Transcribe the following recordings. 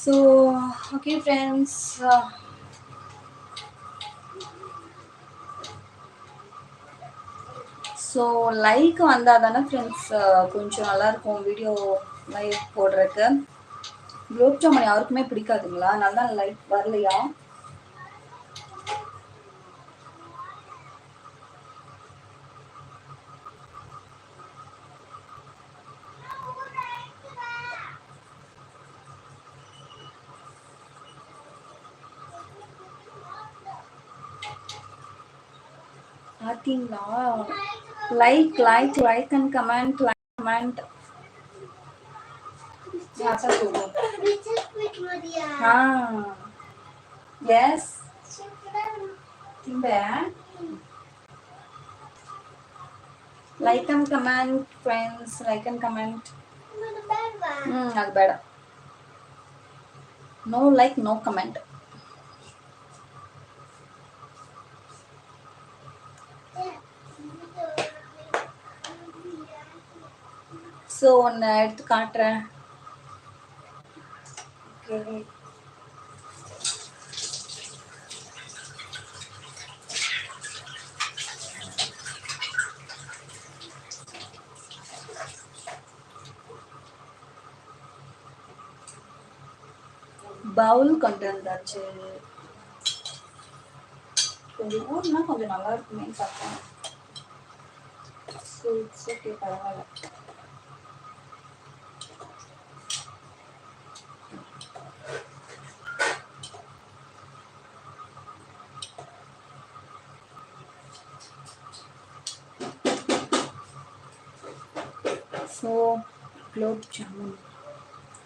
So, okay, friends. So like வந்தால் தானே friends கொஞ்சம் நல்லாயிருக்கும் வீடியோ லைக் போடுறதுக்கு. குலோப் ஜாமுன் யாருக்குமே பிடிக்காதுங்களா? நல்லா லைக் வரலையா? பார்த்தீங்களா? Like and comment comment. Yes. Like and comment, friends. Like and comment. அது ಬೇಡ. No like, no comment. So ஒன்று எடுத்து காட்டுறேன். Okay. பவுல் கொண்டு வந்தாச்சு. கொஞ்சம் ஊர்னா கொஞ்சம் நல்லா இருக்குமே பார்த்தேன். ஸோ இட்ஸ் ஓகே, பரவாயில்ல. So gulab jamun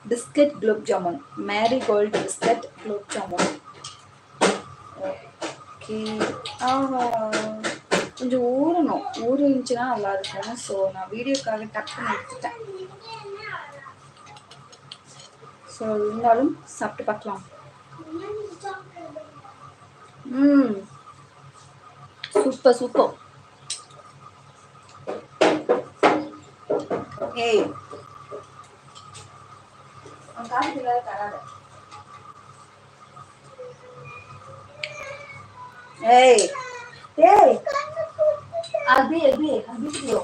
biscuit, gulab jamun, marigold biscuit, gulab jamun. Okay. கொஞ்சம் ஊறிச்சுன்னா நல்லா இருக்கும். ஸோ நான் வீடியோக்காக டக்குன்னு எடுத்துட்டேன். ஸோ இருந்தாலும் சாப்பிட்டு பார்க்கலாம். Super super. ஏய் காசு தராத. ஏய் ஏய் அபி அபி அபி ப்ரோ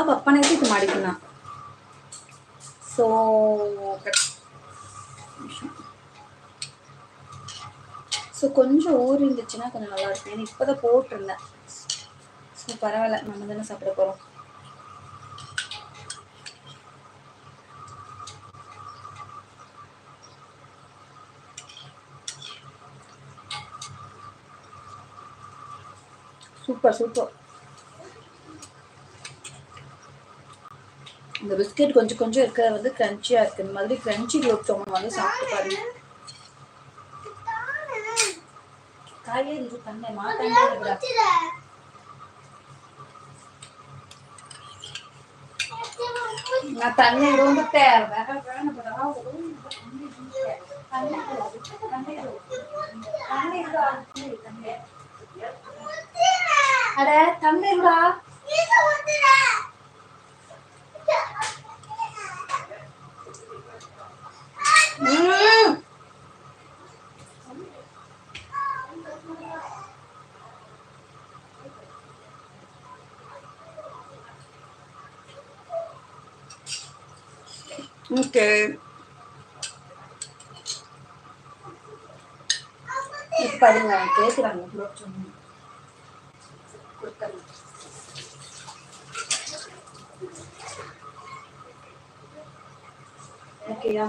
ಬಪ್ಪನೈತಿ ಇದು ಮಾಡಿದ್ನ. ಸೊ கொஞ்சம் ஊர் இருந்துச்சுன்னா கொஞ்சம் நல்லா இருக்கும். இப்போதான் போட்டிருந்தேன். ஸோ பரவாயில்ல, நம்ம தானே சாப்பிட போகிறோம். Super super. இந்த பிஸ்கெட் கொஞ்சம் கொஞ்சம் இருக்கிறது வந்து கிரன்ச்சியாக இருக்குது. இந்த மாதிரி கிரன்ச்சி குலோப் ஜாமுன் வந்து சாப்பிட்டு பாருங்க. காயே இது தண்ணே மாட்டாங்க. நான் தண்ணி விடுந்துட்டேன். அட தண்ணீர்டா. ஓகே, பாருங்க கேட்குறாங்க குலோப் ஜாமுன் கொடுக்கணும். ஓகேயா?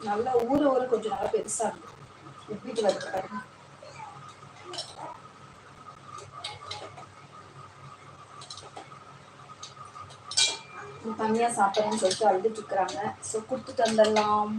நல்லா ஊற கொஞ்சம் நல்லா பெருசா இருக்கும். உப்பிட்டு வச்சுக்காரு. தனியா சாப்பிட்றேன்னு சொல்லிட்டு அழுதுட்டு இருக்கிறாங்க. ஸோ கொடுத்துட்டு வந்துடலாம்.